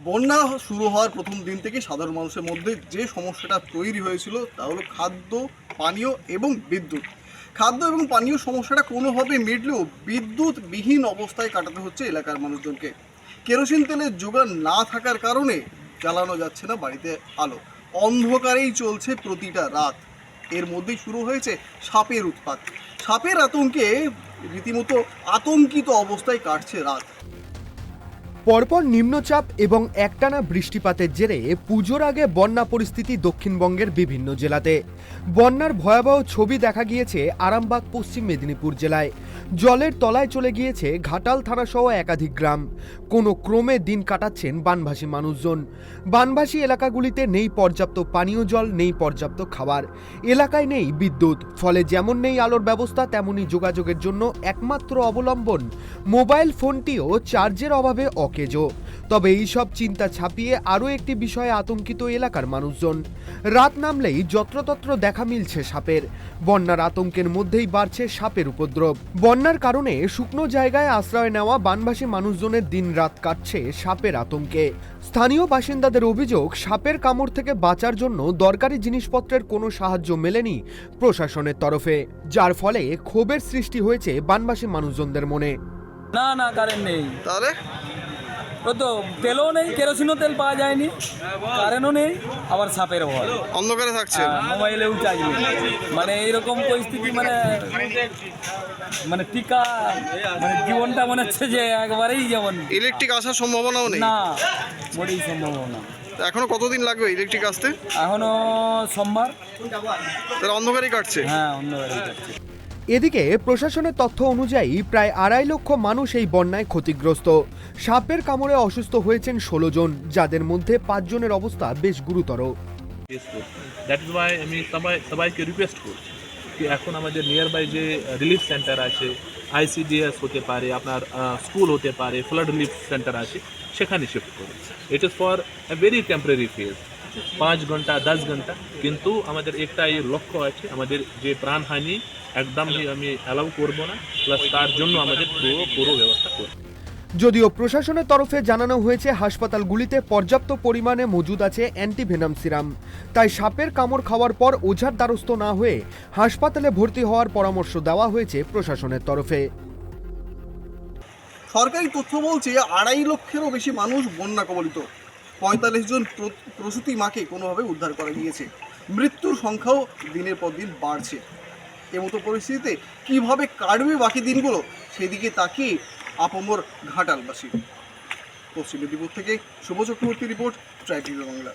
বন্যা শুরু হওয়ার প্রথম দিন থেকে সাধারণ মানুষের মধ্যে যে সমস্যাটা তৈরি হয়েছিল তা হলো খাদ্য, পানীয় এবং বিদ্যুৎ। খাদ্য এবং পানীয় সমস্যাটা কোনোভাবে মিটলেও বিদ্যুৎবিহীন অবস্থায় কাটাতে হচ্ছে এলাকার মানুষজনকে। কেরোসিন তেলের জোগান না থাকার কারণে জ্বালানো যাচ্ছে না বাড়িতে আলো। অন্ধকারেই চলছে প্রতিটা রাত। এর মধ্যেই শুরু হয়েছে সাপের উৎপাত। সাপের আতঙ্কে রীতিমতো আতঙ্কিত অবস্থায় কাটছে রাত। পরপর নিম্নচাপ এবং একটানা বৃষ্টিপাতের জেরে পুজোর আগে বন্যা পরিস্থিতি দক্ষিণবঙ্গের বিভিন্ন জেলাতে। বন্যার ভয়াবহ ছবি দেখা গিয়েছে আরামবাগ পশ্চিম মেদিনীপুর জেলায়। জলের তলায় চলে গিয়েছে ঘাটাল থানাসহ একাধিক গ্রাম। কোনো ক্রমে দিন কাটাচ্ছেন বানভাসী মানুষজন। বানভাসী এলাকাগুলিতে নেই পর্যাপ্ত পানীয় জল, নেই পর্যাপ্ত খাবার, এলাকায় নেই বিদ্যুৎ। ফলে যেমন নেই আলোর ব্যবস্থা, তেমনই যোগাযোগের জন্য একমাত্র অবলম্বন মোবাইল ফোনটিও চার্জের অভাবে অকেজো। তবে এইসব চিন্তা ছাপিয়ে আরও একটি বিষয়ে আতঙ্কিত এলাকার মানুষজন। রাত নামলেই যত্রতত্র দেখা মিলছে সাপের। বন্যার আতঙ্কের মধ্যেই বাড়ছে সাপের উপদ্রব। বন্যার কারণে শুকনো জায়গায় আশ্রয় নেওয়া বানভাসী মানুষজনের দিন রাত কাটছে সাপের আতঙ্কে। স্থানীয় বাসিন্দাদের অভিযোগ, সাপের কামড় থেকে বাঁচার জন্য দরকারি জিনিসপত্রের কোনো সাহায্য মেলেনি প্রশাসনের তরফে, যার ফলে ক্ষোভের সৃষ্টি হয়েছে বানভাসী মানুষজনদের মনে। না কারেন্ট নেই, তাহলে ও তো তেলও নেই, কেরোসিনও তেল পাওয়া যায়নি, কারেন্টও নেই, আবার সাপের ভয়, অন্ধকারে থাকছে। মোবাইলেও চার্জ নেই। মানে এইরকম পরিস্থিতি, মানে টিকা, মানে জীবনটা মনে হচ্ছে যে একবারেই যেমন ইলেকট্রিক আসার সম্ভাবনাও নেই। না, মোটেই সম্ভব না। এখনো কতদিন লাগবে ইলেকট্রিক আসতে? এখনো সোমবার। তাহলে অন্ধকারই কাটছে। হ্যাঁ, অন্ধকারে যাচ্ছে। এদিকে প্রশাসনের তথ্য অনুযায়ী প্রায় 2.5 লক্ষ মানুষ এই বন্যায় ক্ষতিগ্রস্ত। সাপের কামড়ে অসুস্থ হয়েছেন 16 জন, যাদের মধ্যে 5 জনের অবস্থা বেশ গুরুতর। দ্যাট ইজ ওয়াই আমি সবাইকে রিকোয়েস্ট করছি কি এখন আমাদের নিয়ার বাই যে রিলিফ সেন্টার আছে, আইসিডিএস হতে পারে, আপনার স্কুল হতে পারে, ফ্লাড রিলিফ সেন্টার আছে, সেখানে শিফট করুন। It is for a very temporary phase, 5 ঘন্টা 10 ঘন্টা। কিন্তু আমাদের একটাই লক্ষ্য আছে, আমাদের যে প্রাণহানি একদমই আমি অ্যালাউ করব না, প্লাস তার জন্য আমাদের পুরো ব্যবস্থা করব। যদিও প্রশাসনের তরফে জানানো হয়েছে হাসপাতালগুলিতে পর্যাপ্ত পরিমাণে মজুদ আছে অ্যান্টিভেনাম সিরাম, তাই সাপের কামড় খাওয়ার পর ওঝার দ্বারস্থ না হয়ে হাসপাতালে ভর্তি হওয়ার পরামর্শ দেওয়া হয়েছে প্রশাসনের তরফে। সরকারি তথ্য বলছে 2.5 লক্ষেরও বেশি মানুষ বন্যা কবলিত। 45 জন প্রসূতি মাকে কোনোভাবে উদ্ধার করা গিয়েছে। মৃত্যুর সংখ্যাও দিনের পর দিন বাড়ছে। এমতো পরিস্থিতিতে কিভাবে কাটবে বাকি দিনগুলো, সেদিকে তাকিয়ে আপামর ঘাটালবাসী। পশ্চিম মেদিনীপুর থেকে Subho Chakraborty report, Tribe TV Bangla.